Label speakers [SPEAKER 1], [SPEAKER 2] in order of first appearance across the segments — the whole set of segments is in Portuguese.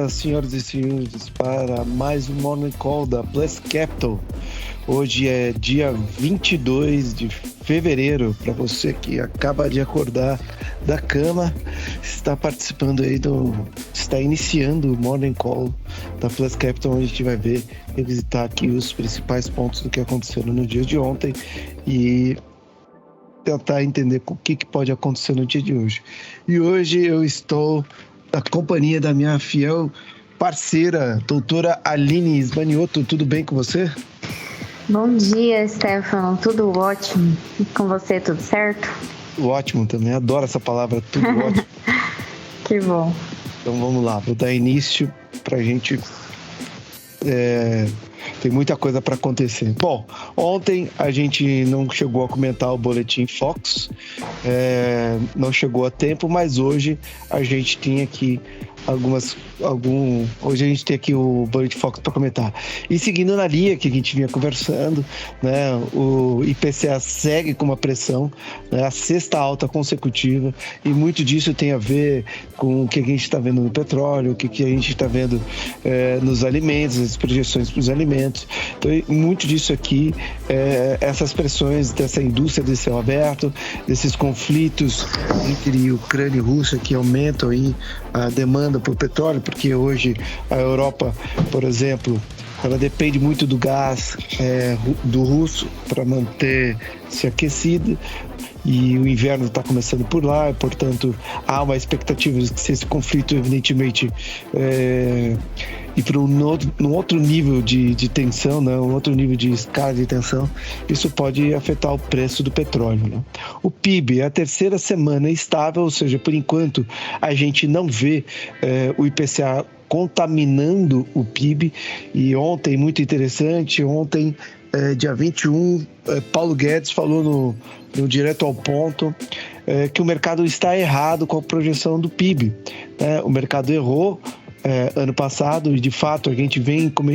[SPEAKER 1] dia, senhoras e senhores, para mais um Morning Call da Plus Capital. Hoje é dia 22 de fevereiro, para você que acaba de acordar da cama, está participando aí está iniciando o Morning Call da Plus Capital, onde a gente vai revisitar aqui os principais pontos do que aconteceram no dia de ontem e tentar entender o que pode acontecer no dia de hoje. E hoje eu estou na companhia da minha fiel parceira, doutora Aline Smanioto. Tudo bem com você?
[SPEAKER 2] Bom dia, Stefano. Tudo ótimo. E com você, tudo certo?
[SPEAKER 1] Ótimo também. Adoro essa palavra, tudo ótimo.
[SPEAKER 2] Que bom.
[SPEAKER 1] Então vamos lá, vou dar início para a gente... Tem muita coisa para acontecer. Bom, ontem a gente não chegou a comentar o boletim Fox, não chegou a tempo, mas hoje a gente tem aqui hoje a gente tem aqui o boletim Fox para comentar. E seguindo na linha que a gente vinha conversando, né, o IPCA segue com uma pressão, né, a sexta alta consecutiva, e muito disso tem a ver com o que a gente está vendo no petróleo, o que a gente está vendo nos alimentos, as projeções para os alimentos. Então, muito disso aqui, essas pressões dessa indústria de céu aberto, desses conflitos entre Ucrânia e Rússia que aumentam aí a demanda por petróleo, porque hoje a Europa, por exemplo, ela depende muito do gás do russo para manter-se aquecida, e o inverno está começando por lá, e, portanto, há uma expectativa de que se esse conflito, evidentemente, ir para um outro nível de tensão, né? Um outro nível de escala de tensão, isso pode afetar o preço do petróleo, né? O PIB é a terceira semana estável, ou seja, por enquanto a gente não vê o IPCA contaminando o PIB. E ontem, muito interessante, dia 21, Paulo Guedes falou no Direto ao Ponto que o mercado está errado com a projeção do PIB. O mercado errou ano passado, e de fato a gente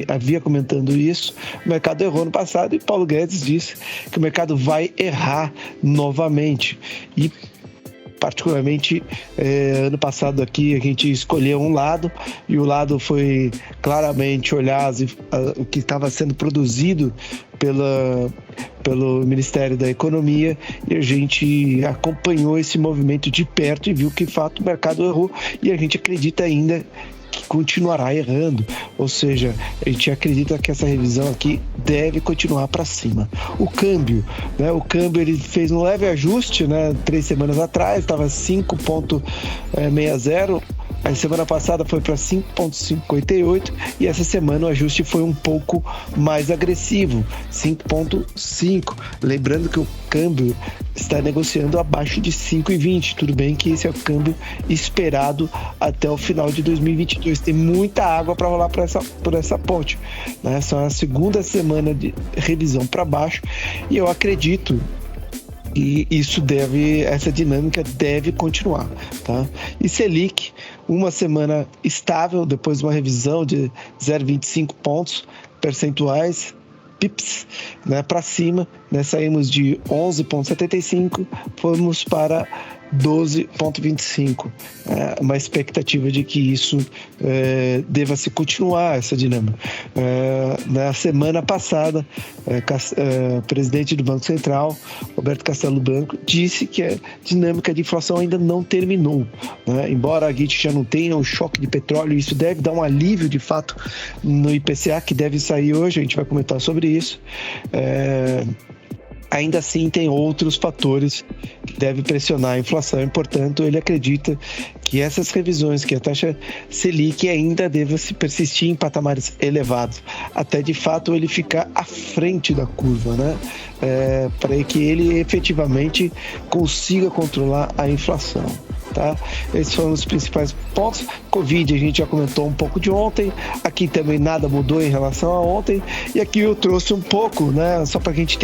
[SPEAKER 1] havia comentando isso. O mercado errou ano passado e Paulo Guedes disse que o mercado vai errar novamente. E particularmente, ano passado aqui a gente escolheu um lado, e o lado foi claramente olhar o que estava sendo produzido pelo Ministério da Economia, e a gente acompanhou esse movimento de perto e viu que, de fato, o mercado errou, e a gente acredita ainda que continuará errando, ou seja, a gente acredita que essa revisão aqui deve continuar para cima. O câmbio ele fez um leve ajuste, né? 3 semanas atrás estava 5,60, a semana passada foi para 5,58, e essa semana o ajuste foi um pouco mais agressivo, 5,5. Lembrando que o câmbio está negociando abaixo de 5,20. Tudo bem que esse é o câmbio esperado até o final de 2022. Tem muita água para rolar por essa ponte, né? Só a segunda semana de revisão para baixo, e eu acredito e essa dinâmica deve continuar, tá? E Selic, uma semana estável depois de uma revisão de 0,25 pontos percentuais, pips, né, para cima, né? Saímos de 11,75, fomos para 12,25. Uma expectativa de que isso deva se continuar, essa dinâmica. Na semana passada, o presidente do Banco Central, Roberto Castello Branco, disse que a dinâmica de inflação ainda não terminou, né? Embora a gente já não tenha o choque de petróleo, isso deve dar um alívio de fato no IPCA, que deve sair hoje, a gente vai comentar sobre isso. Ainda assim, tem outros fatores que devem pressionar a inflação, e, portanto, ele acredita que essas revisões, que a taxa Selic ainda deva se persistir em patamares elevados, até de fato ele ficar à frente da curva, né? Para que ele efetivamente consiga controlar a inflação. Tá? Esses foram os principais pontos. Covid, a gente já comentou um pouco de ontem. Aqui também nada mudou em relação a ontem. E aqui eu trouxe um pouco, né, só para a gente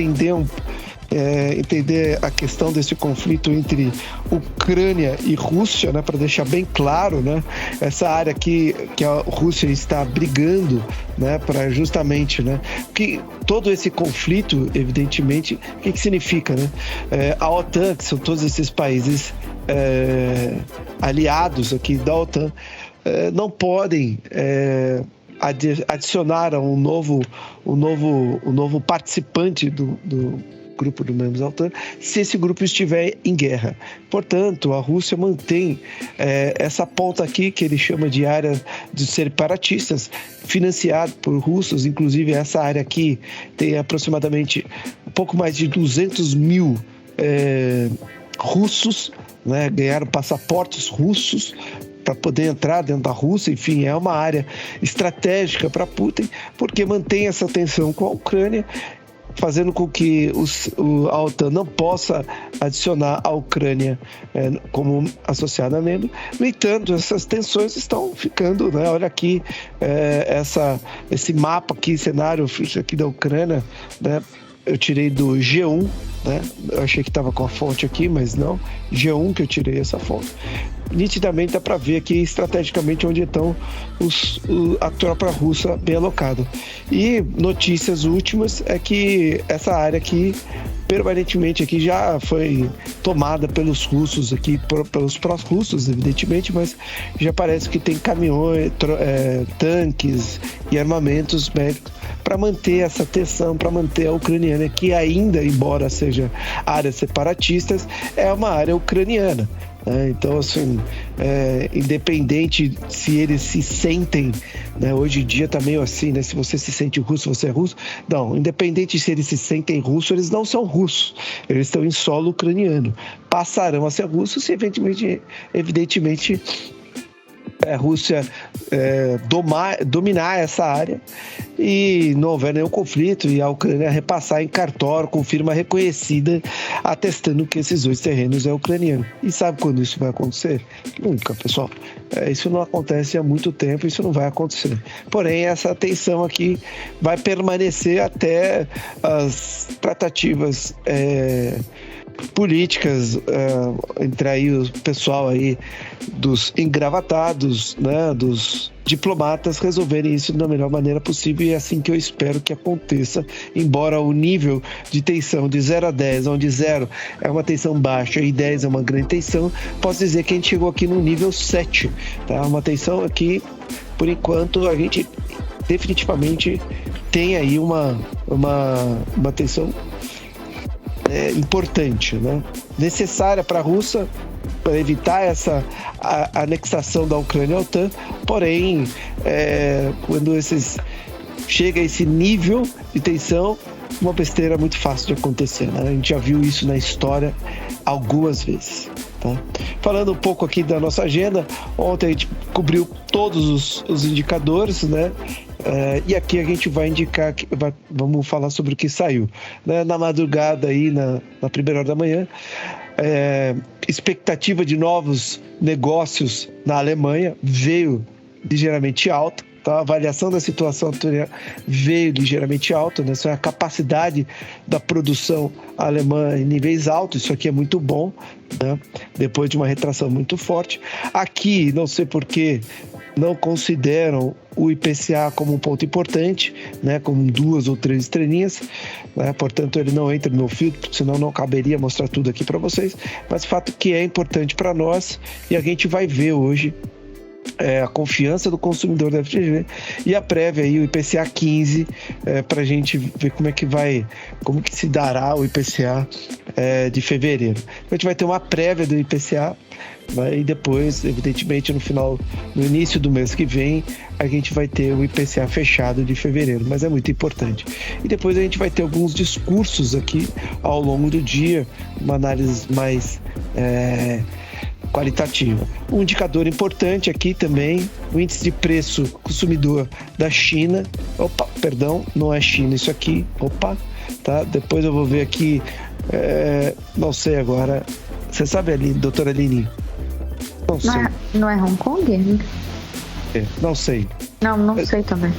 [SPEAKER 1] entender a questão desse conflito entre Ucrânia e Rússia, né, para deixar bem claro, né, essa área aqui que a Rússia está brigando, né, para justamente, né, que todo esse conflito, evidentemente, o que significa, né? A OTAN, que são todos esses países aliados aqui da OTAN, não podem adicionar um novo participante do grupo do membros da OTAN, se esse grupo estiver em guerra. Portanto, a Rússia mantém essa ponta aqui, que ele chama de área dos separatistas, financiado por russos. Inclusive, essa área aqui tem aproximadamente um pouco mais de 200 mil russos, né, ganharam passaportes russos para poder entrar dentro da Rússia. Enfim, é uma área estratégica para Putin, porque mantém essa tensão com a Ucrânia, fazendo com que a OTAN não possa adicionar a Ucrânia como associada a membro. No entanto, essas tensões estão ficando, né? Olha aqui, esse mapa aqui, cenário aqui da Ucrânia, né? Eu tirei do G1, né? Eu achei que estava com a fonte aqui, mas não. G1 que eu tirei essa fonte. Nitidamente dá para ver aqui estrategicamente onde estão a tropa russa bem alocada. E notícias últimas é que essa área aqui permanentemente aqui já foi tomada pelos russos aqui, pelos pró-russos, evidentemente, mas já parece que tem caminhões, tanques e armamentos bélicos para manter essa tensão, para manter a ucraniana, que ainda, embora seja área separatistas, é uma área ucraniana. Então, assim, independente se eles se sentem, né, hoje em dia tá meio assim, né, se você se sente russo, você é russo. Não, independente se eles se sentem russos, eles não são russos, eles estão em solo ucraniano. Passarão a ser russos se evidentemente a Rússia dominar essa área e não houver nenhum conflito e a Ucrânia repassar em cartório com firma reconhecida atestando que esses dois terrenos é ucraniano. E sabe quando isso vai acontecer? Nunca, pessoal. Isso não acontece há muito tempo, isso não vai acontecer. Porém, essa tensão aqui vai permanecer até as tratativas políticas entre aí o pessoal aí dos engravatados, né, dos diplomatas resolverem isso da melhor maneira possível, e é assim que eu espero que aconteça, embora o nível de tensão de 0 a 10, onde 0 é uma tensão baixa e 10 é uma grande tensão, posso dizer que a gente chegou aqui no nível 7, tá? Uma tensão aqui, por enquanto, a gente definitivamente tem aí uma tensão importante, né? Necessária para a Rússia, para evitar essa anexação da Ucrânia à OTAN, porém, quando chega a esse nível de tensão, uma besteira muito fácil de acontecer, né? A gente já viu isso na história algumas vezes. Tá? Falando um pouco aqui da nossa agenda, ontem a gente cobriu todos os indicadores, né? E aqui a gente vai indicar, vamos falar sobre o que saiu, né? Na madrugada aí, na primeira hora da manhã, expectativa de novos negócios na Alemanha veio ligeiramente alta. Então, a avaliação da situação veio ligeiramente alta, né? Isso é a capacidade da produção alemã em níveis altos. Isso aqui é muito bom, né? Depois de uma retração muito forte. Aqui, não sei por que não consideram o IPCA como um ponto importante, né? Com 2 ou 3 estrelinhas, né? Portanto, ele não entra no meu filtro, senão não caberia mostrar tudo aqui para vocês. Mas o fato que é importante para nós, e a gente vai ver hoje a confiança do consumidor da FGV e a prévia aí, o IPCA 15, para a gente ver como que se dará o IPCA de fevereiro. A gente vai ter uma prévia do IPCA, né, e depois, evidentemente, no início do mês que vem, a gente vai ter o IPCA fechado de fevereiro, mas é muito importante. E depois a gente vai ter alguns discursos aqui ao longo do dia, uma análise mais qualitativa. Um indicador importante aqui também, o índice de preço consumidor da China. Opa, perdão, não é China isso aqui. Opa, tá? Depois eu vou ver aqui, não sei agora. Você sabe, doutora Aline? Não sei.
[SPEAKER 2] Não é Hong Kong?
[SPEAKER 1] Não sei.
[SPEAKER 2] Não sei também.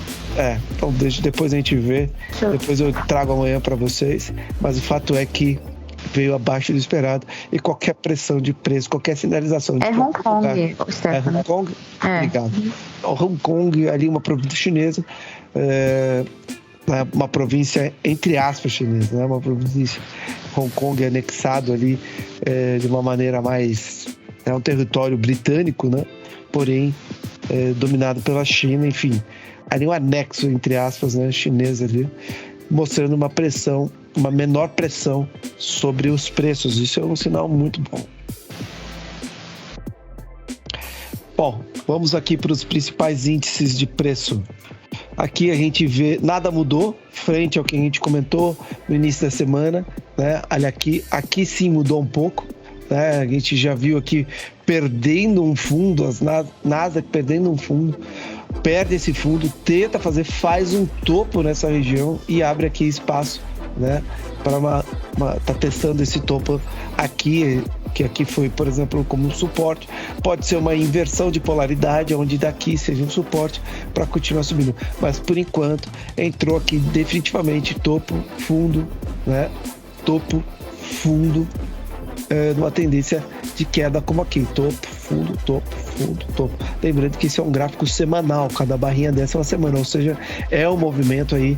[SPEAKER 1] Então depois a gente vê. Depois eu trago amanhã para vocês. Mas o fato é que veio abaixo do esperado, e qualquer pressão de preço, qualquer sinalização de
[SPEAKER 2] Hong Kong,
[SPEAKER 1] Hong Kong? Obrigado. Hong Kong, ali uma província chinesa, uma província entre aspas chinesa, né? Uma província, Hong Kong é anexado ali de uma maneira mais, é um território britânico, né? Porém dominado pela China, enfim, ali um anexo, entre aspas, né, chinês ali, mostrando uma pressão, uma menor pressão sobre os preços. Isso é um sinal muito bom. Bom, vamos aqui para os principais índices de preço. Aqui a gente vê, nada mudou frente ao que a gente comentou no início da semana, né? Olha aqui sim mudou um pouco, né? A gente já viu aqui perdendo um fundo, as Nasdaq perdendo um fundo, perde esse fundo, faz um topo nessa região e abre aqui espaço, né? Para tá testando esse topo aqui, que aqui foi, por exemplo, como suporte. Pode ser uma inversão de polaridade, onde daqui seja um suporte para continuar subindo. Mas por enquanto entrou aqui definitivamente topo, fundo, né? Topo, fundo, numa tendência de queda como aqui, topo, fundo, topo, fundo, topo. Lembrando que isso é um gráfico semanal, cada barrinha dessa é uma semana, ou seja, é um movimento aí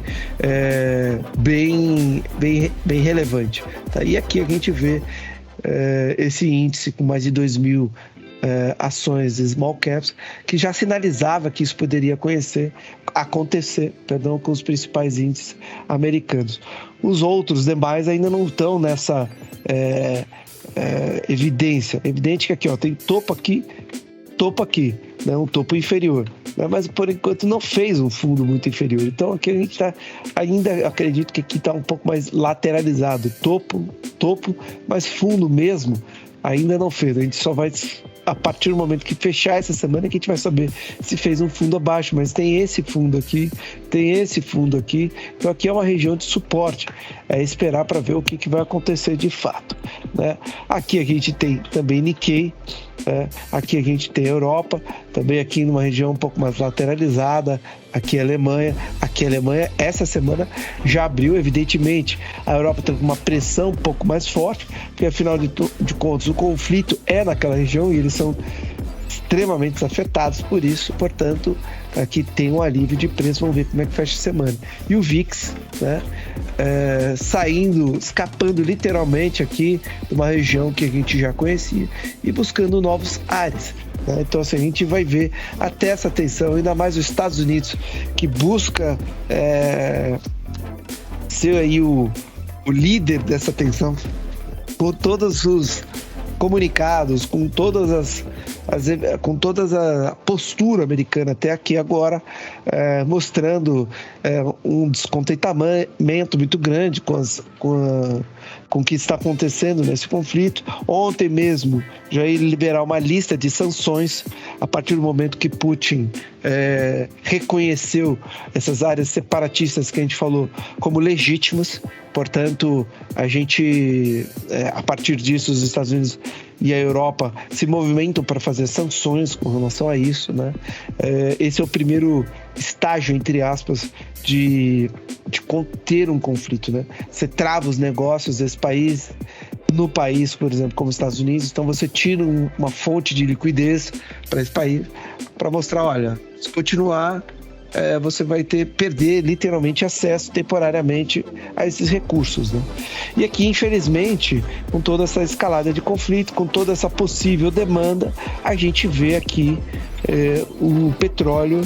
[SPEAKER 1] bem relevante. Tá? E aqui a gente vê esse índice com mais de 2.000 ações small caps, que já sinalizava que isso poderia acontecer com os principais índices americanos. Os outros demais ainda não estão nessa evidência. É evidente que aqui, ó, tem topo aqui, né, um topo inferior, né, mas por enquanto não fez um fundo muito inferior. Então aqui a gente está, ainda acredito que aqui está um pouco mais lateralizado, topo, mas fundo mesmo ainda não fez. A gente só vai, a partir do momento que fechar essa semana, que a gente vai saber se fez um fundo abaixo, mas tem esse fundo aqui, então aqui é uma região de suporte, é esperar para ver o que vai acontecer de fato, né? Aqui a gente tem também Nikkei, aqui a gente tem Europa, também aqui numa região um pouco mais lateralizada, aqui a Alemanha, essa semana já abriu, evidentemente, a Europa tem uma pressão um pouco mais forte, porque afinal de contas o conflito é naquela região e eles são extremamente afetados por isso, portanto, aqui tem um alívio de preço, vamos ver como é que fecha a semana. E o VIX, né, escapando literalmente aqui de uma região que a gente já conhecia e buscando novos ares. Né? Então, assim, a gente vai ver até essa tensão, ainda mais os Estados Unidos, que busca ser aí o líder dessa tensão, com todos os comunicados, com toda a postura americana até aqui agora, mostrando um descontentamento muito grande com o que está acontecendo nesse conflito. Ontem mesmo já ia liberar uma lista de sanções a partir do momento que Putin reconheceu essas áreas separatistas que a gente falou como legítimas. Portanto, a partir disso, os Estados Unidos e a Europa se movimentam para fazer sanções com relação a isso, né? Esse é o primeiro estágio, entre aspas, de conter um conflito, né? Você trava os negócios desse país, no país, por exemplo, como os Estados Unidos, então você tira uma fonte de liquidez para esse país, para mostrar, olha, se continuar, você vai perder literalmente acesso temporariamente a esses recursos, né? E aqui, infelizmente, com toda essa escalada de conflito, com toda essa possível demanda, a gente vê aqui o petróleo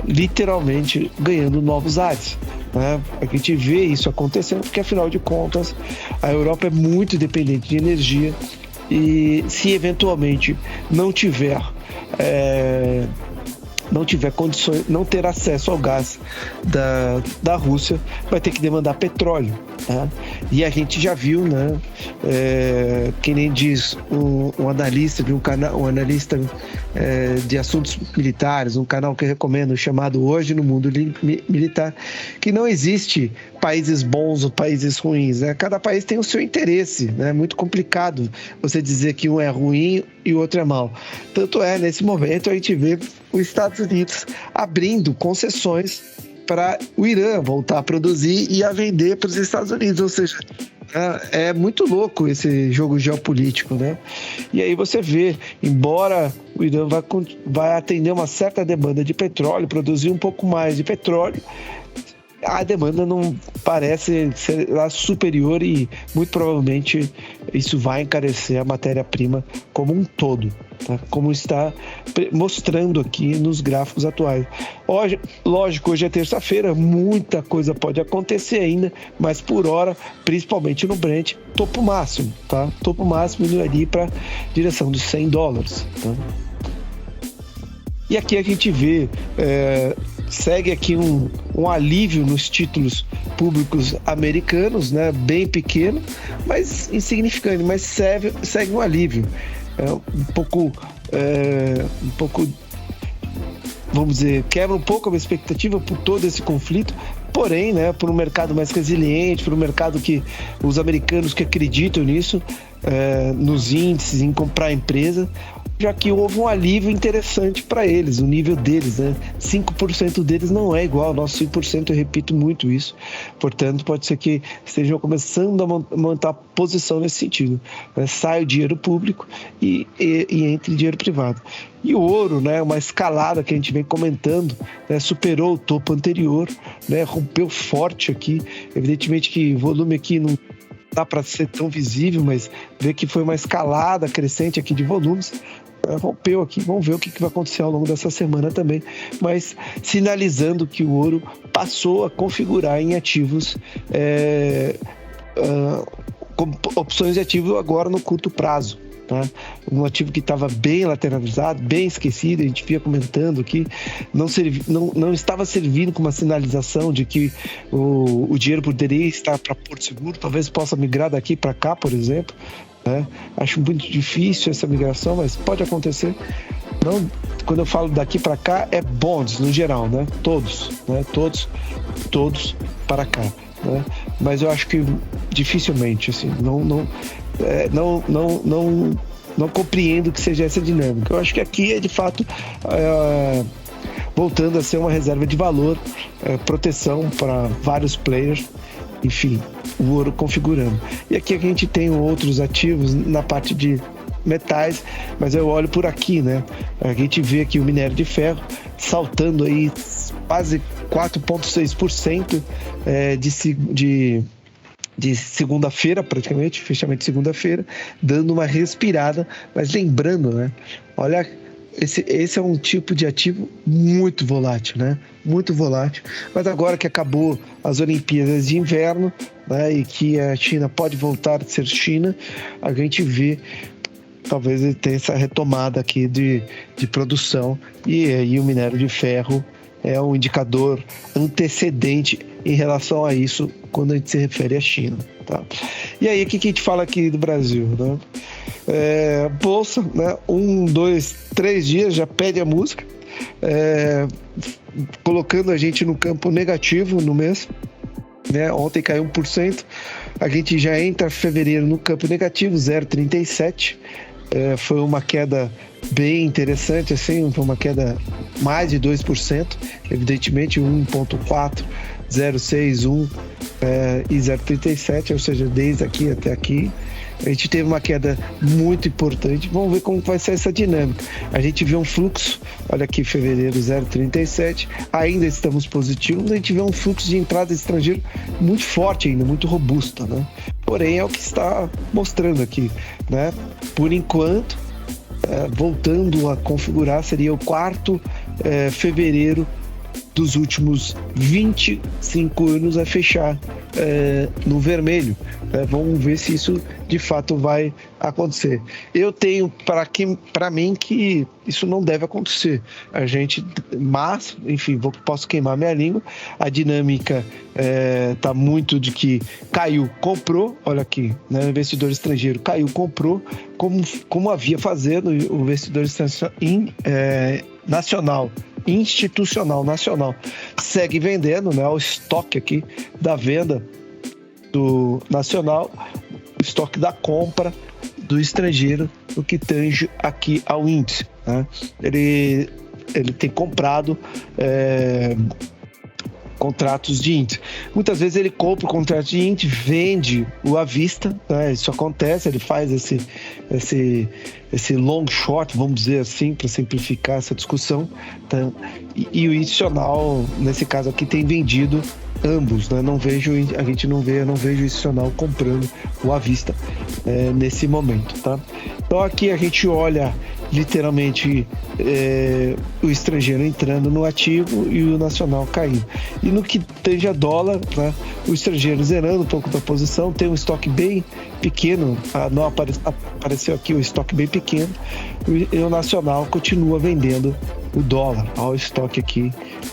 [SPEAKER 1] literalmente ganhando novos ares, né? A gente vê isso acontecendo porque, afinal de contas, a Europa é muito dependente de energia e se eventualmente não tiver condições, não ter acesso ao gás da Rússia, vai ter que demandar petróleo, tá? E a gente já viu, né, que nem diz um analista de um canal, de assuntos militares, um canal que eu recomendo, chamado Hoje no Mundo Militar, que não existe países bons ou países ruins, né? Cada país tem o seu interesse, né? É muito complicado você dizer que um é ruim e o outro é mau. Tanto nesse momento a gente vê os Estados Unidos abrindo concessões para o Irã voltar a produzir e a vender para os Estados Unidos, ou seja, é muito louco esse jogo geopolítico, né? E aí você vê, embora o Irã vai atender uma certa demanda de petróleo, produzir um pouco mais de petróleo, a demanda não parece ser lá superior e muito provavelmente isso vai encarecer a matéria-prima como um todo. tá? Como está mostrando aqui nos gráficos atuais. Hoje, lógico, hoje é terça-feira, muita coisa pode acontecer ainda, mas por hora, principalmente no Brent, topo máximo, tá? Topo máximo indo ali para direção dos $100, tá? E aqui a gente vê, segue aqui um alívio nos títulos públicos americanos, né? Bem pequeno, mas insignificante, mas segue um alívio. Um pouco, vamos dizer, quebra um pouco a expectativa por todo esse conflito, porém, né, por um mercado mais resiliente, por um mercado que os americanos que acreditam nisso, nos índices, em comprar a empresa, já que houve um alívio interessante para eles, o nível deles, né? 5% deles não é igual ao nosso 5%, eu repito muito isso, portanto pode ser que estejam começando a montar posição nesse sentido, né? Sai o dinheiro público e entre dinheiro privado. E o ouro, né, uma escalada que a gente vem comentando, né, superou o topo anterior, né, rompeu forte aqui, evidentemente que o volume aqui não dá para ser tão visível, mas vê que foi uma escalada crescente aqui de volumes, rompeu aqui, vamos ver o que vai acontecer ao longo dessa semana também, mas sinalizando que o ouro passou a configurar em ativos, como opções de ativo agora no curto prazo. Tá? Um ativo que estava bem lateralizado, bem esquecido, a gente via comentando aqui, não estava servindo como uma sinalização de que o dinheiro poderia estar para Porto Seguro, talvez possa migrar daqui para cá, por exemplo, né? Acho muito difícil essa migração, mas pode acontecer. Não, quando eu falo daqui para cá, é bonds no geral, né? Todos para cá, né? Mas eu acho que dificilmente, assim, não compreendo que seja essa dinâmica. Eu acho que aqui é de fato voltando a ser uma reserva de valor, proteção para vários players, enfim, o ouro configurando. E aqui a gente tem outros ativos na parte de metais, mas eu olho por aqui, né? A gente vê aqui o minério de ferro saltando aí quase 4,6% de segunda-feira, praticamente, fechamento de segunda-feira, dando uma respirada, mas lembrando, né? Olha, esse é um tipo de ativo muito volátil, né? Muito volátil, mas agora que acabou as Olimpíadas de Inverno, né, e que a China pode voltar a ser China, a gente vê talvez ele tenha essa retomada aqui de produção, e aí o minério de ferro é um indicador antecedente em relação a isso quando a gente se refere à China, tá? E aí, o que a gente fala aqui do Brasil, né? Bolsa, né? 1, 2, 3 dias já pede a música, colocando a gente no campo negativo no mês, né? Ontem caiu 1%, a gente já entra fevereiro no campo negativo, 0,37%. Foi uma queda bem interessante, assim, foi uma queda mais de 2%, evidentemente 1,4%, 0,6%, 1% e 0,37%, ou seja, desde aqui até aqui. A gente teve uma queda muito importante. Vamos ver como vai ser essa dinâmica. A gente vê um fluxo, olha aqui, fevereiro 0,37, ainda estamos positivos. A gente vê um fluxo de entrada estrangeira muito forte ainda, muito robusto, né? Porém, é o que está mostrando aqui, né? Por enquanto, voltando a configurar, seria o quarto fevereiro dos últimos 25 anos a fechar no vermelho. Vamos ver se isso de fato vai acontecer. Eu tenho para mim que isso não deve acontecer. Mas, enfim, posso queimar minha língua. A dinâmica tá muito de que caiu, comprou, olha aqui, né? O investidor estrangeiro caiu, comprou, como havia fazendo o investidor nacional, institucional, nacional, segue vendendo, né? O estoque aqui da venda do nacional, o estoque da compra do estrangeiro, o que tange aqui ao índice, né? Ele tem comprado contratos de índice. Muitas vezes ele compra o contrato de índice, vende o à vista, né? Isso acontece, ele faz esse long short, vamos dizer assim, para simplificar essa discussão, tá? E o institucional, nesse caso aqui, tem vendido ambos, né? Não vejo institucional comprando o à vista nesse momento, tá? Então aqui a gente olha literalmente o estrangeiro entrando no ativo e o nacional caindo. E no que tange a dólar, né, o estrangeiro zerando um pouco da posição, tem um estoque bem pequeno, não apareceu aqui o estoque bem pequeno, e o nacional continua vendendo o dólar. Olha o estoque aqui,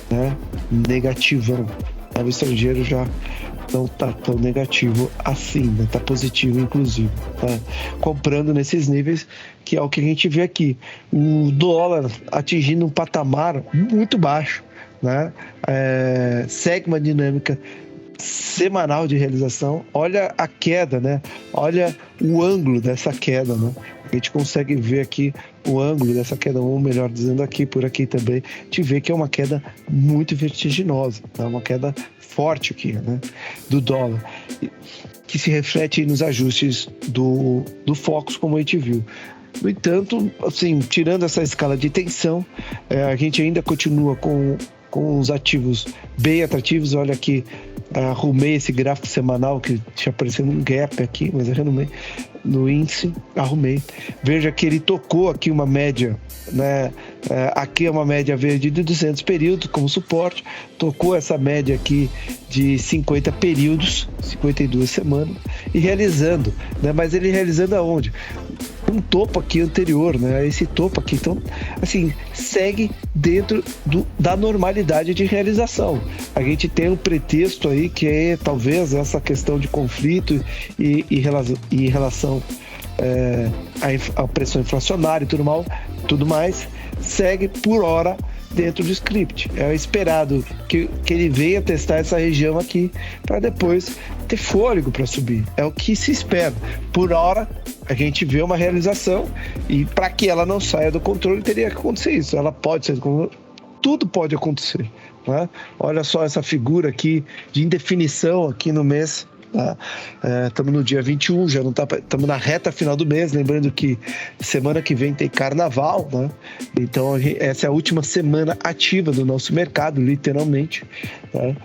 [SPEAKER 1] né, negativão. O estrangeiro já não está tão negativo assim, né? Está positivo, inclusive. Tá comprando nesses níveis, que é o que a gente vê aqui. O dólar atingindo um patamar muito baixo, né? Segue uma dinâmica semanal de realização. Olha a queda, né? Olha o ângulo dessa queda, né? A gente consegue ver aqui o ângulo dessa queda, ou melhor dizendo, aqui por aqui também, te vê que é uma queda muito vertiginosa, tá? Uma queda forte aqui, né? Do dólar, que se reflete nos ajustes do Focus, como a gente viu. No entanto, assim, tirando essa escala de tensão, a gente ainda continua com os ativos bem atrativos. Olha aqui, arrumei esse gráfico semanal que tinha aparecendo um gap aqui, mas eu arrumei no índice, arrumei. Veja que ele tocou aqui uma média, né? Aqui é uma média verde de 200 períodos como suporte, tocou essa média aqui de 50 períodos, 52 semanas, e realizando, né? Mas ele realizando aonde? Um topo aqui anterior, né? Esse topo aqui, então, assim, segue dentro da normalidade de realização. A gente tem um pretexto aí que é talvez essa questão de conflito e relação à pressão inflacionária e tudo mais, segue por hora dentro do script. É esperado que ele venha testar essa região aqui para depois ter fôlego para subir. É o que se espera. Por hora, a gente vê uma realização, e para que ela não saia do controle, teria que acontecer isso. Ela pode ser do controle, tudo pode acontecer, né? Olha só essa figura aqui de indefinição aqui no mês. Estamos no dia 21, já não estamos na reta final do mês, lembrando que semana que vem tem carnaval, né? Então essa é a última semana ativa do nosso mercado, literalmente, tá?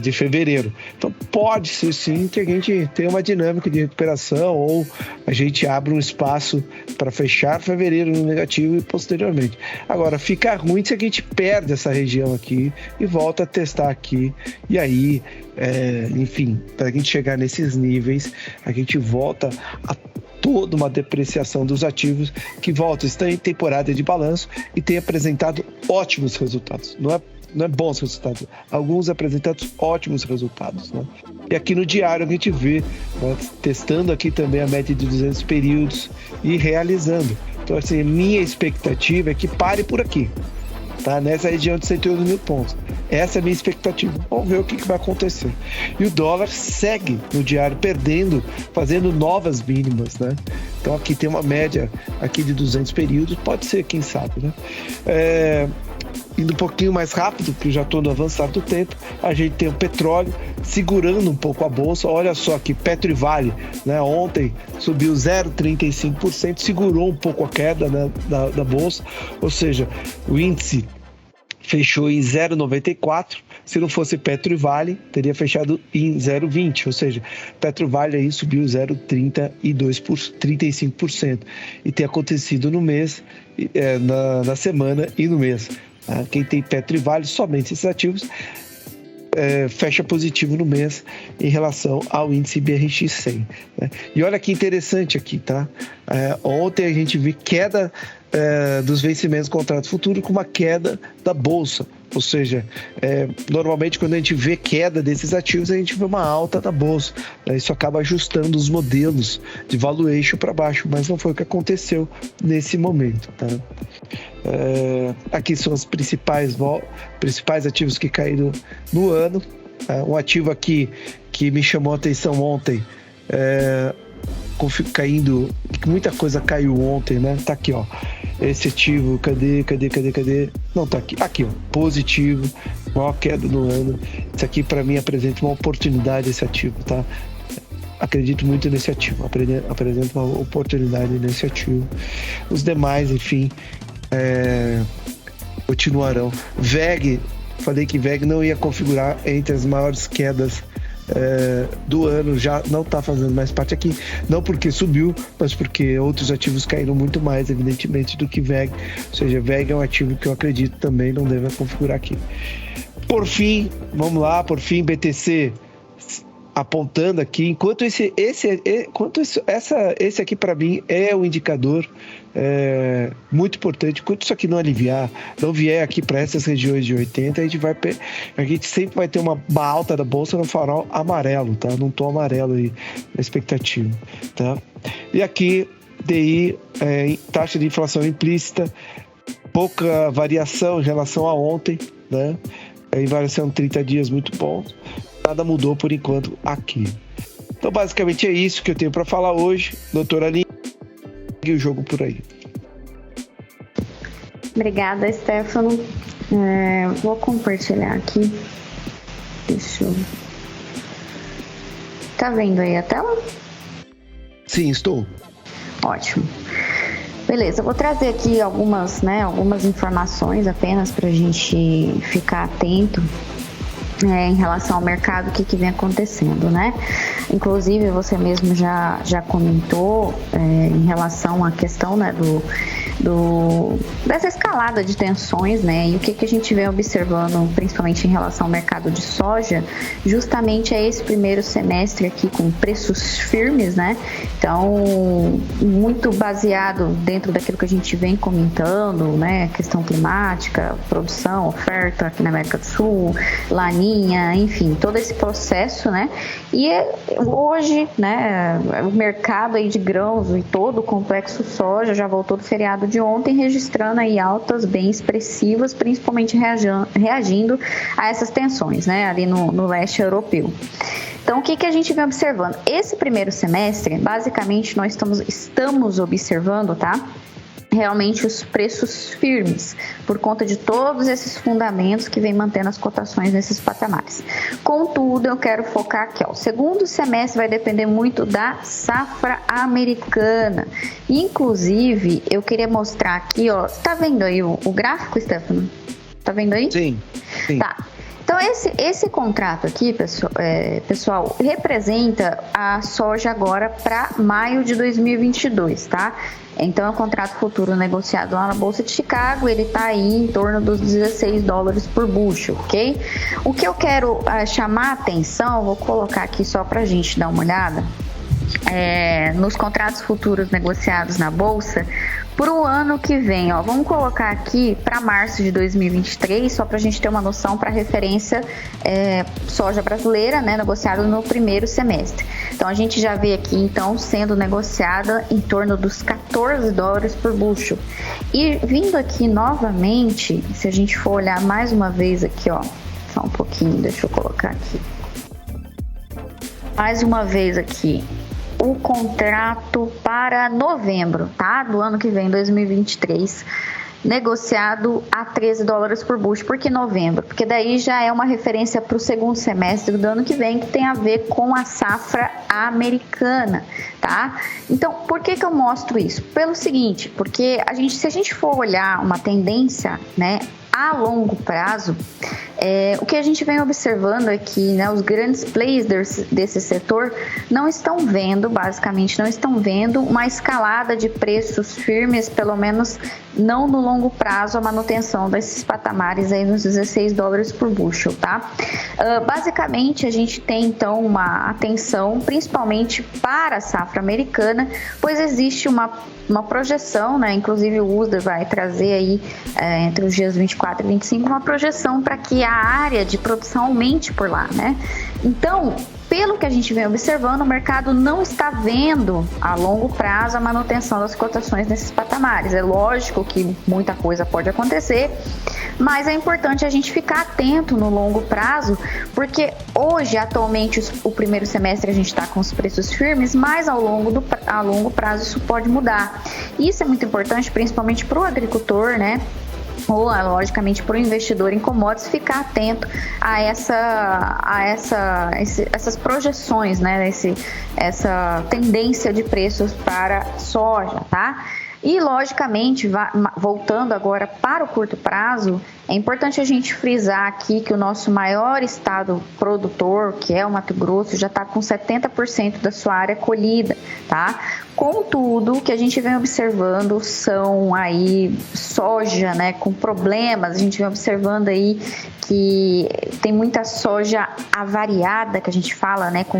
[SPEAKER 1] De fevereiro. Então pode ser sim que a gente tenha uma dinâmica de recuperação, ou a gente abra um espaço para fechar fevereiro no negativo e posteriormente. Agora fica ruim se a gente perde essa região aqui e volta a testar aqui, e aí enfim, para a gente chegar nesses níveis, a gente volta a toda uma depreciação dos ativos, que está em temporada de balanço e tem apresentado ótimos resultados. Não é bons resultados, alguns apresentados ótimos resultados, né? E aqui no diário a gente vê, né, testando aqui também a média de 200 períodos e realizando. Então, assim, minha expectativa é que pare por aqui, tá? Nessa região de 108 mil pontos. Essa é a minha expectativa. Vamos ver o que vai acontecer. E o dólar segue no diário perdendo, fazendo novas mínimas, né? Então aqui tem uma média aqui de 200 períodos, pode ser, quem sabe, né? Indo um pouquinho mais rápido, porque já estou no avançado do tempo, a gente tem o petróleo segurando um pouco a bolsa. Olha só aqui, Petro e Vale, né? Ontem subiu 0,35%, segurou um pouco a queda, né, da bolsa, ou seja, o índice fechou em 0,94. Se não fosse Petro e Vale, teria fechado em 0,20, ou seja, Petro e Vale aí subiu 0,35%, e tem acontecido no mês, na semana e no mês. Quem tem Petro e Vale, somente esses ativos, fecha positivo no mês em relação ao índice BRX100, né? E olha que interessante aqui, tá? Ontem a gente viu queda dos vencimentos do contrato futuro com uma queda da bolsa, ou seja, normalmente quando a gente vê queda desses ativos, a gente vê uma alta da bolsa, né? Isso acaba ajustando os modelos de valuation para baixo, mas não foi o que aconteceu nesse momento, tá? Aqui são os principais ativos que caíram no ano. Um ativo aqui que me chamou a atenção ontem, caindo, muita coisa caiu ontem, né? Tá aqui, ó, esse ativo, cadê? Não, tá aqui, ó, positivo, maior queda no ano. Isso aqui para mim apresenta uma oportunidade, esse ativo, tá? Acredito muito nesse ativo, apresenta uma oportunidade nesse ativo. Os demais, enfim, continuarão. VEG falei que WEG não ia configurar entre as maiores quedas do ano, já não está fazendo mais parte aqui, não porque subiu, mas porque outros ativos caíram muito mais, evidentemente, do que WEG. Ou seja, WEG é um ativo que eu acredito também não deve configurar aqui. Por fim, vamos lá, BTC apontando aqui, enquanto esse aqui para mim é um indicador muito importante. Enquanto isso aqui não aliviar, não vier aqui para essas regiões de 80, a gente sempre vai ter uma alta da bolsa no farol amarelo, tá? Num tom amarelo aí na expectativa, tá? E aqui DI, taxa de inflação implícita, pouca variação em relação a ontem, né? Aí variação 30 dias muito bom. Nada mudou por enquanto aqui. Então, basicamente é isso que eu tenho para falar hoje. Doutora Aline, e o jogo por aí.
[SPEAKER 2] Obrigada, Stefano. Vou compartilhar aqui. Deixa eu... Tá vendo aí a tela?
[SPEAKER 1] Sim, estou.
[SPEAKER 2] Ótimo. Beleza, eu vou trazer aqui algumas informações apenas para a gente ficar atento em relação ao mercado, o que vem acontecendo, né? Inclusive, você mesmo já comentou em relação à questão, né, dessa escalada de tensões, né? E o que a gente vem observando, principalmente em relação ao mercado de soja, justamente é esse primeiro semestre aqui com preços firmes, né? Então, muito baseado dentro daquilo que a gente vem comentando, né? Questão climática, produção, oferta aqui na América do Sul, laninha, enfim, todo esse processo, né? E hoje, né, o mercado aí de grãos e todo o complexo soja já voltou do feriado de ontem, registrando aí altas bem expressivas, principalmente reagindo a essas tensões, né, ali no leste europeu. Então, o que a gente vem observando? Esse primeiro semestre, basicamente, nós estamos observando, tá? Realmente os preços firmes, por conta de todos esses fundamentos que vem mantendo as cotações nesses patamares. Contudo, eu quero focar aqui, ó, o segundo semestre vai depender muito da safra americana. Inclusive, eu queria mostrar aqui, ó, tá vendo aí o gráfico, Stefano? Tá vendo aí?
[SPEAKER 1] Sim.
[SPEAKER 2] Tá. Então, esse contrato aqui, pessoal, representa a soja agora para maio de 2022, tá? Então, é um contrato futuro negociado lá na Bolsa de Chicago, ele está aí em torno dos $16 por bushel, ok? O que eu quero chamar a atenção, vou colocar aqui só para a gente dar uma olhada, nos contratos futuros negociados na Bolsa, para o ano que vem, ó, vamos colocar aqui para março de 2023, só para a gente ter uma noção para referência soja brasileira, né, negociado no primeiro semestre. Então, a gente já vê aqui, então, sendo negociada em torno dos $14 por bushel. E vindo aqui novamente, se a gente for olhar mais uma vez aqui, ó, só um pouquinho, deixa eu colocar aqui. Mais uma vez aqui. O contrato para novembro, tá? Do ano que vem, 2023, negociado a $13 por bushel. Por que novembro? Porque daí já é uma referência para o segundo semestre do ano que vem, que tem a ver com a safra americana, tá? Então, por que eu mostro isso? Pelo seguinte, porque se a gente for olhar uma tendência, né, a longo prazo, o que a gente vem observando é que, né, os grandes players desse setor basicamente não estão vendo uma escalada de preços firmes, pelo menos não no longo prazo, a manutenção desses patamares aí nos $16 por bushel, tá? Basicamente, a gente tem, então, uma atenção, principalmente para a safra americana, pois existe uma projeção, né? Inclusive o USDA vai trazer aí, entre os dias 24 e 25, uma projeção para que a área de produção aumente por lá, né? Então, pelo que a gente vem observando, o mercado não está vendo a longo prazo a manutenção das cotações nesses patamares. É lógico que muita coisa pode acontecer, mas é importante a gente ficar atento no longo prazo, porque hoje, atualmente, o primeiro semestre a gente está com os preços firmes, mas a longo prazo isso pode mudar. Isso é muito importante, principalmente para o agricultor, né? Ou, logicamente, para o investidor em commodities, ficar atento a essas projeções, né? Essa tendência de preços para soja, tá? E, logicamente, voltando agora para o curto prazo, é importante a gente frisar aqui que o nosso maior estado produtor, que é o Mato Grosso, já está com 70% da sua área colhida, tá? Contudo, o que a gente vem observando são aí soja, né, com problemas. A gente vem observando aí que tem muita soja avariada, que a gente fala, né, com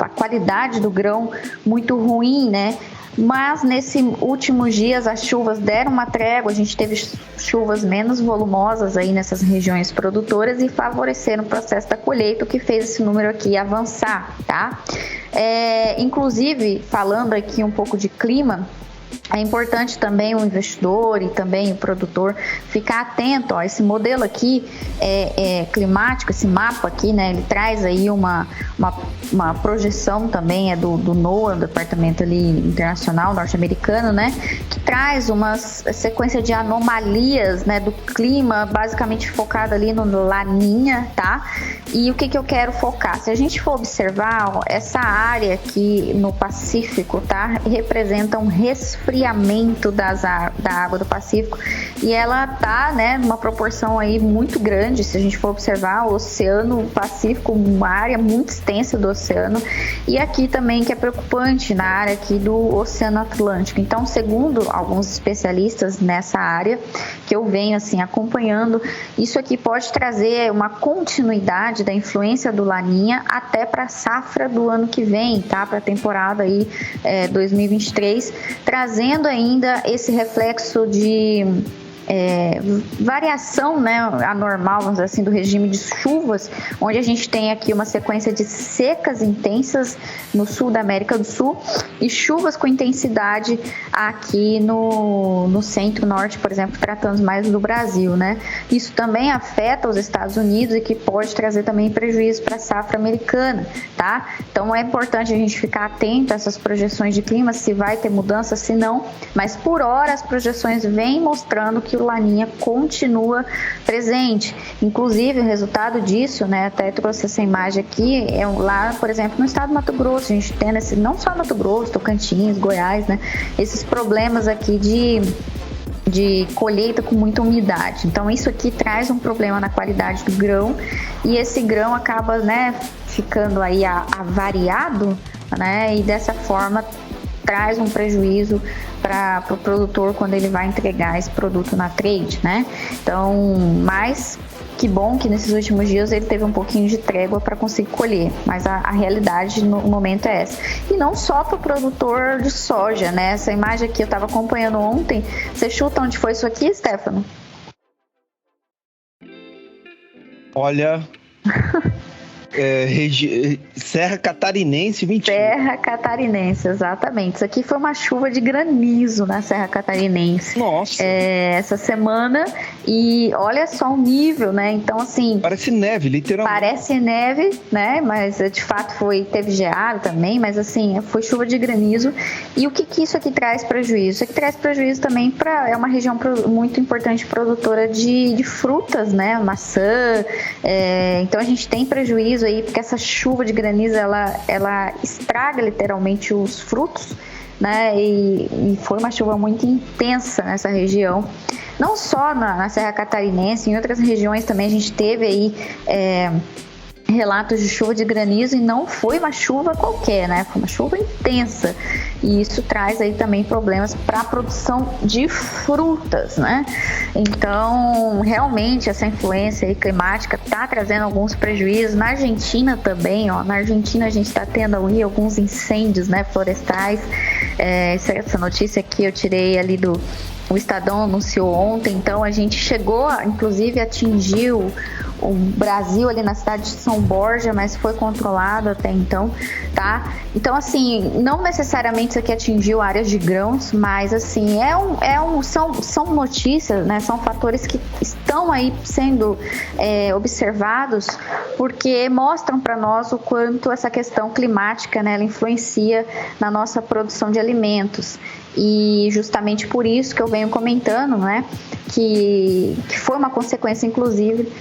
[SPEAKER 2] a qualidade do grão muito ruim, né? Mas nesses últimos dias as chuvas deram uma trégua, a gente teve chuvas menos volumosas aí nessas regiões produtoras e favoreceram o processo da colheita, o que fez esse número aqui avançar, tá? Inclusive, falando aqui um pouco de clima, é importante também o investidor e também o produtor ficar atento, ó, esse modelo aqui climático, esse mapa aqui, né, ele traz aí uma projeção também, do NOAA, do Departamento ali internacional norte-americano, né, que traz uma sequência de anomalias, né, do clima, basicamente focado ali no Laninha, tá? E o que eu quero focar? Se a gente for observar, ó, essa área aqui no Pacífico, tá, representa um resfriamento da água do Pacífico e ela tá, né, numa proporção aí muito grande. Se a gente for observar o Oceano Pacífico, uma área muito extensa do oceano, e aqui também que é preocupante na área aqui do Oceano Atlântico. Então, segundo alguns especialistas nessa área que eu venho assim acompanhando, isso aqui pode trazer uma continuidade da influência do Laninha até para a safra do ano que vem, tá? Para a temporada aí 2023, trazendo ainda esse reflexo de variação, né, anormal, vamos dizer assim, do regime de chuvas, onde a gente tem aqui uma sequência de secas intensas no sul da América do Sul e chuvas com intensidade aqui no centro-norte, por exemplo, tratando mais do Brasil, né? Isso também afeta os Estados Unidos e que pode trazer também prejuízo para a safra americana, tá? Então é importante a gente ficar atento a essas projeções de clima, se vai ter mudança, se não, mas por hora as projeções vêm mostrando que o Laninha continua presente. Inclusive, o resultado disso, né, até trouxe essa imagem aqui, lá, por exemplo, no estado do Mato Grosso, a gente tem não só Mato Grosso, Tocantins, Goiás, né, esses problemas aqui de colheita com muita umidade. Então, isso aqui traz um problema na qualidade do grão e esse grão acaba, né, ficando aí avariado, né, e dessa forma traz um prejuízo para o produtor quando ele vai entregar esse produto na trade, né? Então, mas que bom que nesses últimos dias ele teve um pouquinho de trégua para conseguir colher, mas a realidade no momento é essa. E não só para o produtor de soja, né? Essa imagem aqui eu estava acompanhando ontem. Você chuta onde foi isso aqui, Stefano?
[SPEAKER 1] Olha... Serra Catarinense 21.
[SPEAKER 2] Serra Catarinense, exatamente. Isso aqui foi uma chuva de granizo na Serra Catarinense.
[SPEAKER 1] Nossa!
[SPEAKER 2] Essa semana, e olha só o nível, né? Então, assim...
[SPEAKER 1] Parece neve, literalmente. Parece
[SPEAKER 2] neve, né? Mas, de fato, teve geado também, mas, assim, foi chuva de granizo. E o que isso aqui traz prejuízo? Isso aqui traz prejuízo também é uma região muito importante produtora de frutas, né? Maçã. Então, a gente tem prejuízo aí, porque essa chuva de granizo, ela estraga literalmente os frutos, né? E foi uma chuva muito intensa nessa região. Não só na Serra Catarinense, em outras regiões também a gente teve aí relatos de chuva de granizo e não foi uma chuva qualquer, né? Foi uma chuva intensa e isso traz aí também problemas para a produção de frutas, né? Então, realmente essa influência aí climática está trazendo alguns prejuízos. Na Argentina também, ó, na Argentina a gente está tendo ali alguns incêndios, né, florestais. Essa notícia aqui eu tirei ali o Estadão anunciou ontem, então a gente chegou, inclusive, atingiu o Brasil ali na cidade de São Borja, mas foi controlado até então, tá? Então, assim, não necessariamente isso aqui atingiu áreas de grãos, mas, assim, são notícias, né? São fatores que estão aí sendo observados porque mostram para nós o quanto essa questão climática, né, ela influencia na nossa produção de alimentos. e justamente por isso que eu venho comentando, né, que foi uma consequência, inclusive,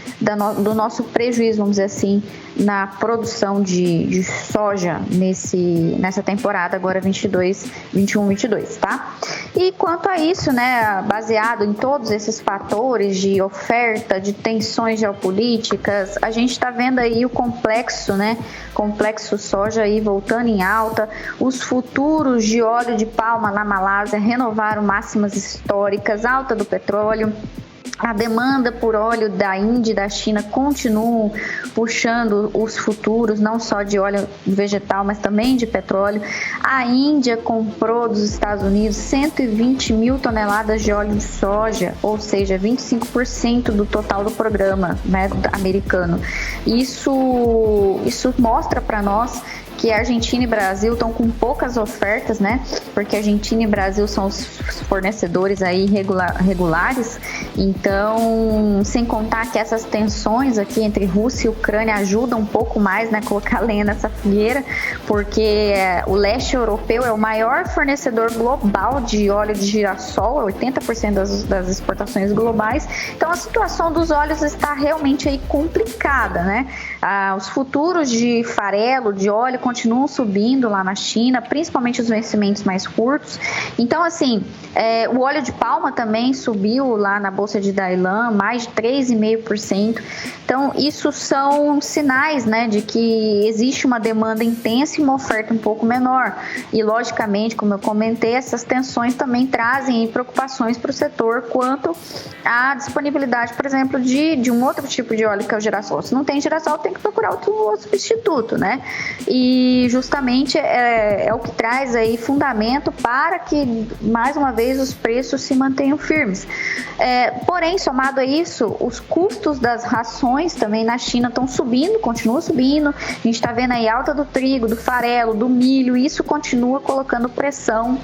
[SPEAKER 2] do nosso prejuízo, vamos dizer assim, na produção de soja nessa temporada agora 21-22, tá? E quanto a isso, né, baseado em todos esses fatores de oferta, de tensões geopolíticas, a gente está vendo aí o complexo soja aí voltando em alta, os futuros de óleo de palma na Malásia renovaram máximas históricas, alta do petróleo. A demanda por óleo da Índia e da China continuam puxando os futuros, não só de óleo vegetal, mas também de petróleo. A Índia comprou dos Estados Unidos 120 mil toneladas de óleo de soja, ou seja, 25% do total do programa, né, americano. Isso mostra para nós que a Argentina e Brasil estão com poucas ofertas, né? Porque a Argentina e Brasil são os fornecedores aí regulares. Então, sem contar que essas tensões aqui entre Rússia e Ucrânia ajudam um pouco mais, né? Colocar lenha nessa fogueira, porque o leste europeu é o maior fornecedor global de óleo de girassol, 80% das exportações globais. Então, a situação dos óleos está realmente aí complicada, né? Os futuros de farelo, de óleo, continuam subindo lá na China, principalmente os vencimentos mais curtos. Então, assim, o óleo de palma também subiu lá na Bolsa de Dalian, mais de 3,5%. Então, isso são sinais, né, de que existe uma demanda intensa e uma oferta um pouco menor. E, logicamente, como eu comentei, essas tensões também trazem preocupações para o setor quanto à disponibilidade, por exemplo, de um outro tipo de óleo, que é o girassol. Se não tem girassol, tem que procurar outro substituto, né? E justamente é o que traz aí fundamento para que, mais uma vez, os preços se mantenham firmes. Porém, somado a isso, os custos das rações também na China estão subindo, continuam subindo. A gente está vendo aí alta do trigo, do farelo, do milho, e isso continua colocando pressão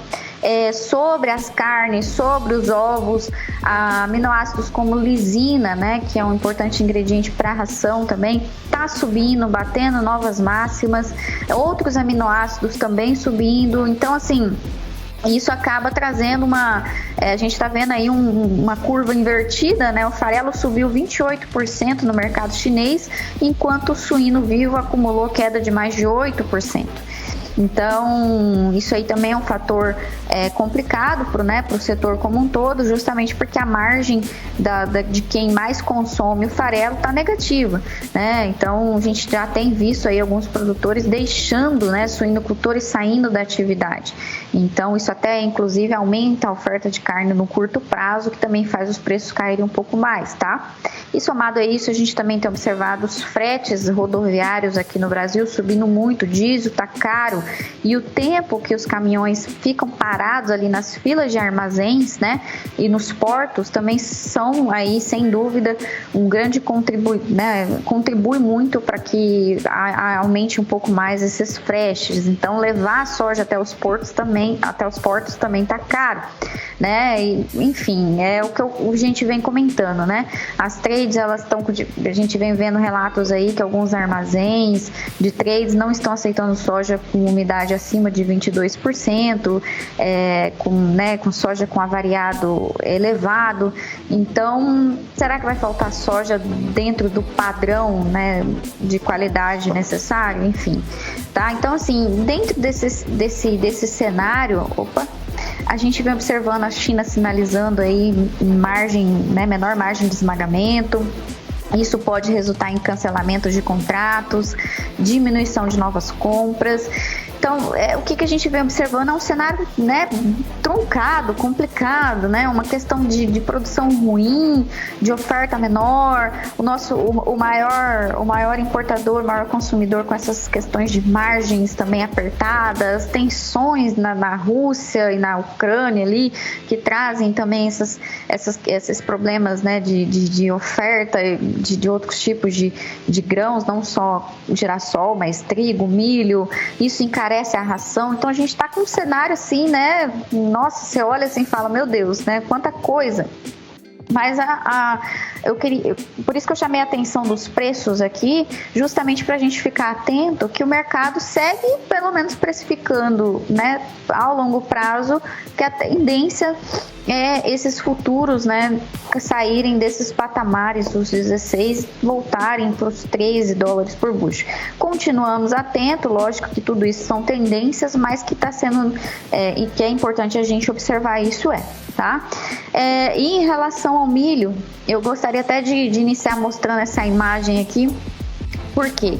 [SPEAKER 2] sobre as carnes, sobre os ovos, aminoácidos como lisina, né, que é um importante ingrediente para a ração também, está subindo, batendo novas máximas, outros aminoácidos também subindo. Então, assim, isso acaba trazendo a gente está vendo aí uma curva invertida, né? O farelo subiu 28% no mercado chinês, enquanto o suíno vivo acumulou queda de mais de 8%. Então, isso aí também é um fator complicado para o setor como um todo, justamente porque a margem de quem mais consome o farelo está negativa, né? Então, a gente já tem visto aí alguns produtores deixando, né, suinocultores saindo da atividade. Então, isso até, inclusive, aumenta a oferta de carne no curto prazo, que também faz os preços caírem um pouco mais, tá? E somado a isso, a gente também tem observado os fretes rodoviários aqui no Brasil subindo muito, diesel está caro, e o tempo que os caminhões ficam parados ali nas filas de armazéns, né, e nos portos também são aí, sem dúvida, um grande contribui muito para que aumente um pouco mais esses fretes. Então, levar a soja até os portos também está caro, né? E, enfim, é o que a gente vem comentando, né? As trades, a gente vem vendo relatos aí que alguns armazéns de trades não estão aceitando soja com umidade acima de 22%, com soja com avariado elevado. Então, será que vai faltar soja dentro do padrão, né, de qualidade necessário? Enfim, tá? Então, assim, dentro desse cenário, a gente vem observando a China sinalizando aí menor margem de esmagamento. Isso pode resultar em cancelamento de contratos, diminuição de novas compras. Então, o que a gente vem observando é um cenário, né, truncado, complicado, né, uma questão de produção ruim, de oferta menor, o maior importador, o maior consumidor com essas questões de margens também apertadas, tensões na Rússia e na Ucrânia ali, que trazem também esses problemas, né, de oferta de outros tipos de grãos, não só girassol, mas trigo, milho. Isso encarece a ração. Então, a gente está com um cenário assim, né? Nossa, você olha assim e fala, meu Deus, né? Quanta coisa. Mas por isso que eu chamei a atenção dos preços aqui, justamente para a gente ficar atento que o mercado segue pelo menos precificando, né, ao longo prazo, que a tendência é esses futuros, né, saírem desses patamares dos 16, voltarem para os 13 dólares por bushel. Continuamos atentos, lógico que tudo isso são tendências, mas que está sendo, e que é importante a gente observar isso tá? E em relação ao milho, eu gostaria até de iniciar mostrando essa imagem aqui. Por quê?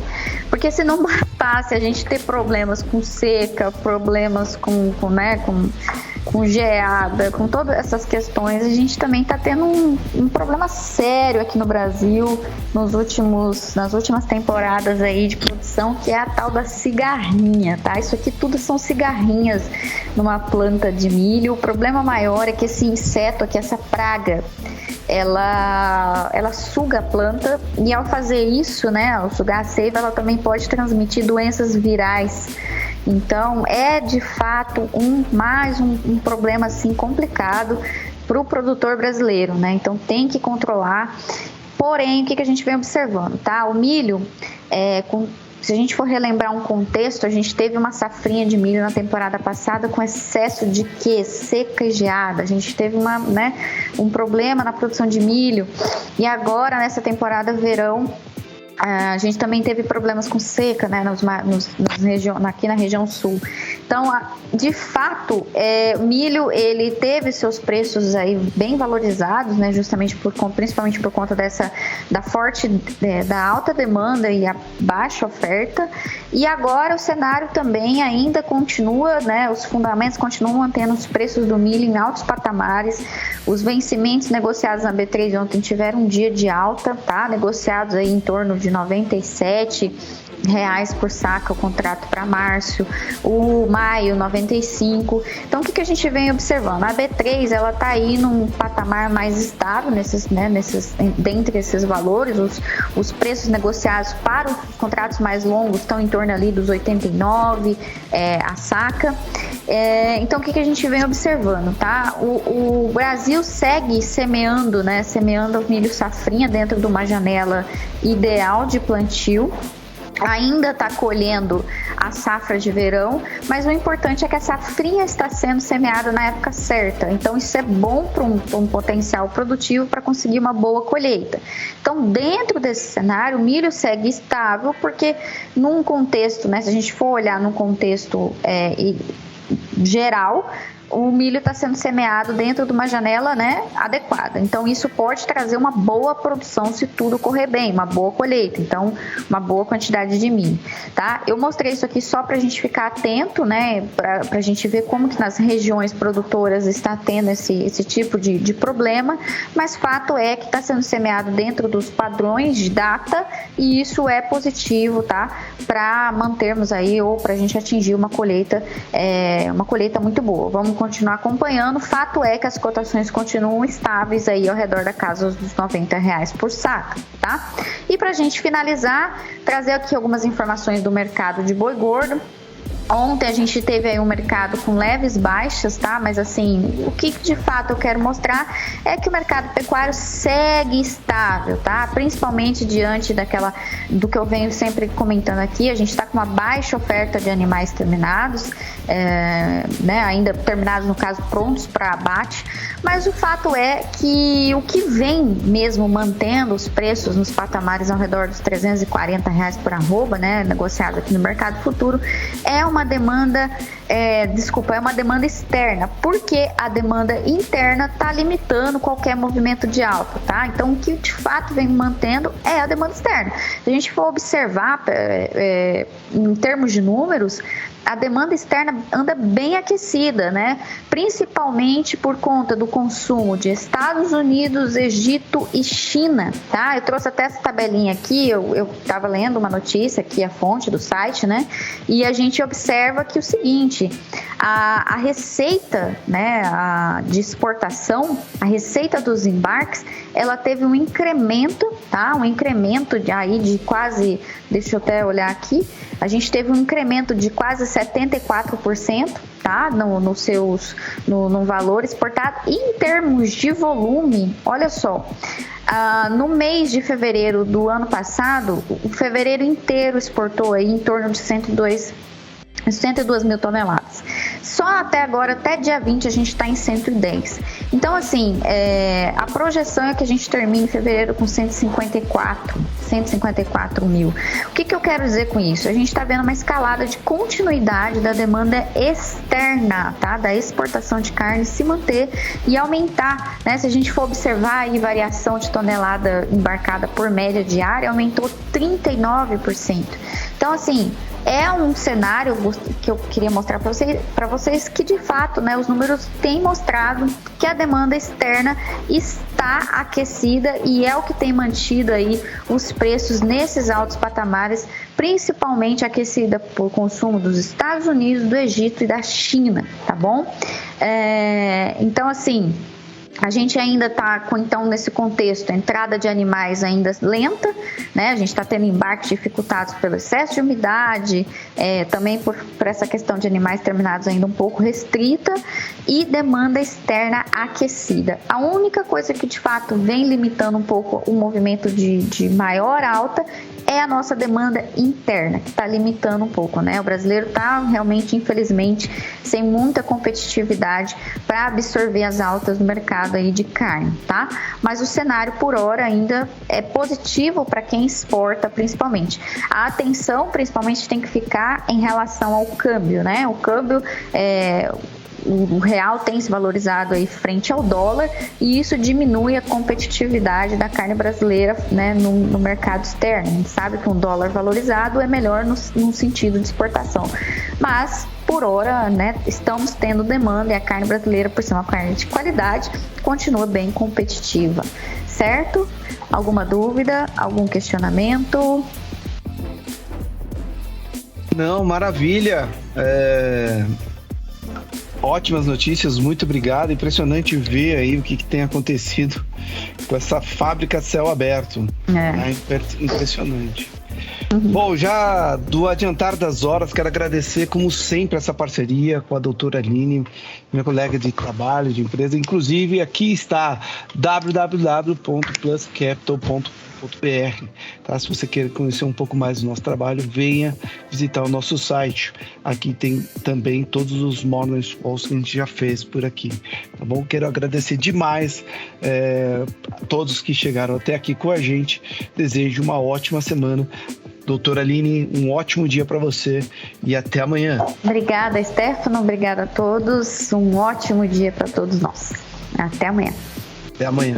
[SPEAKER 2] Porque se não bastasse a gente ter problemas com seca, problemas com geada, com todas essas questões, a gente também está tendo um problema sério aqui no Brasil nas últimas temporadas aí de produção, que é a tal da cigarrinha, tá? Isso aqui tudo são cigarrinhas numa planta de milho. O problema maior é que esse inseto aqui, essa praga, ela suga a planta, e ao fazer isso, né, ao sugar a seiva, ela também pode transmitir doenças virais. Então, é de fato mais um problema assim complicado para o produtor brasileiro, né? Então, tem que controlar. Porém, o que a gente vem observando, tá? O milho, se a gente for relembrar um contexto, a gente teve uma safrinha de milho na temporada passada com excesso de seca e geada. A gente teve um problema na produção de milho. E agora, nessa temporada verão, a gente também teve problemas com seca, né, aqui na região sul. Então, de fato, o milho, ele teve seus preços aí bem valorizados, né, justamente principalmente por conta da alta demanda e a baixa oferta. E agora o cenário também ainda continua, né, os fundamentos continuam mantendo os preços do milho em altos patamares. Os vencimentos negociados na B3 ontem tiveram um dia de alta, tá? Negociados aí em torno de R$97 por saca o contrato para março, o maio 95. Então, o que a gente vem observando? A B3, ela está aí num patamar mais estável dentre esses valores. Os preços negociados para os contratos mais longos estão em torno ali dos 89 a saca. Então, o que a gente vem observando, tá? O Brasil segue semeando o milho safrinha dentro de uma janela ideal de plantio. Ainda está colhendo a safra de verão, mas o importante é que a safrinha está sendo semeada na época certa. Então, isso é bom para um potencial produtivo para conseguir uma boa colheita. Então, dentro desse cenário, o milho segue estável, porque num contexto, né, se a gente for olhar num contexto geral, o milho está sendo semeado dentro de uma janela, né, adequada. Então, isso pode trazer uma boa produção se tudo correr bem, uma boa colheita. Então, uma boa quantidade de milho, tá? Eu mostrei isso aqui só para a gente ficar atento, né, para a gente ver como que nas regiões produtoras está tendo esse tipo de problema, mas fato é que está sendo semeado dentro dos padrões de data, e isso é positivo, tá? Para mantermos aí, ou para a gente atingir uma colheita muito boa. Vamos continuar acompanhando. Fato é que as cotações continuam estáveis aí ao redor da casa dos R$90 por saca, tá? E pra gente finalizar, trazer aqui algumas informações do mercado de boi gordo. Ontem a gente teve aí um mercado com leves baixas, tá? Mas assim, o que de fato eu quero mostrar é que o mercado pecuário segue estável, tá? Principalmente diante do que eu venho sempre comentando aqui. A gente está com uma baixa oferta de animais terminados, né? Ainda terminados, no caso, prontos para abate. Mas o fato é que o que vem mesmo mantendo os preços nos patamares ao redor dos R$340 por arroba, né? Negociado aqui no mercado futuro, é uma demanda externa, porque a demanda interna está limitando qualquer movimento de alta, tá? Então, o que de fato vem mantendo é a demanda externa. Se a gente for observar em termos de números, a demanda externa anda bem aquecida, né? Principalmente por conta do consumo de Estados Unidos, Egito e China, tá? Eu trouxe até essa tabelinha aqui, eu estava lendo uma notícia aqui, a fonte do site, né? E a gente observa que o seguinte, a receita, né, de exportação, a receita dos embarques, ela teve um incremento, tá? Um incremento de quase, deixa eu até olhar aqui, a gente teve um incremento de quase 74%, tá? No valor exportado. E em termos de volume, olha só, no mês de fevereiro do ano passado, o fevereiro inteiro exportou aí em torno de 102 mil toneladas. Só até agora, até dia 20, a gente está em 110. Então, assim, a projeção é que a gente termine em fevereiro com 154 mil. O que eu quero dizer com isso? A gente está vendo uma escalada de continuidade da demanda externa, tá? Da exportação de carne se manter e aumentar, né? Se a gente for observar aí variação de tonelada embarcada por média diária, aumentou 39%. Então, assim, é um cenário que eu queria mostrar para vocês que, de fato, né, os números têm mostrado que a demanda externa está aquecida e é o que tem mantido aí os preços nesses altos patamares, principalmente aquecida por consumo dos Estados Unidos, do Egito e da China, tá bom? Então, assim, a gente ainda está, então, nesse contexto, a entrada de animais ainda lenta, né? A gente está tendo embarques dificultados pelo excesso de umidade, também por essa questão de animais terminados ainda um pouco restrita e demanda externa aquecida. A única coisa que, de fato, vem limitando um pouco o movimento de maior alta é a nossa demanda interna, que está limitando um pouco, né? O brasileiro está realmente, infelizmente, sem muita competitividade para absorver as altas do mercado aí de carne, tá? Mas o cenário, por hora, ainda é positivo para quem exporta, principalmente. A atenção, principalmente, tem que ficar em relação ao câmbio, né? O câmbio o real tem se valorizado aí frente ao dólar e isso diminui a competitividade da carne brasileira, né, no mercado externo. A gente sabe que um dólar valorizado é melhor no sentido de exportação, mas por hora, né, estamos tendo demanda e a carne brasileira, por ser uma carne de qualidade, continua bem competitiva, certo? Alguma dúvida? Algum questionamento?
[SPEAKER 1] Não, maravilha. Ótimas notícias, muito obrigado. Impressionante ver aí o que tem acontecido com essa fábrica a céu aberto. Impressionante. Bom, já do adiantar das horas, quero agradecer, como sempre, essa parceria com a doutora Aline, minha colega de trabalho, de empresa. Inclusive, aqui está www.pluscapital.com.br. Tá? Se você quer conhecer um pouco mais do nosso trabalho, venha visitar o nosso site. Aqui tem também todos os morning calls que a gente já fez por aqui, tá bom? Quero agradecer demais a todos que chegaram até aqui com a gente. Desejo uma ótima semana. Doutora Aline, um ótimo dia para você e até amanhã.
[SPEAKER 2] Obrigada, Stefano. Obrigada a todos. Um ótimo dia para todos nós. Até amanhã.
[SPEAKER 1] Até amanhã.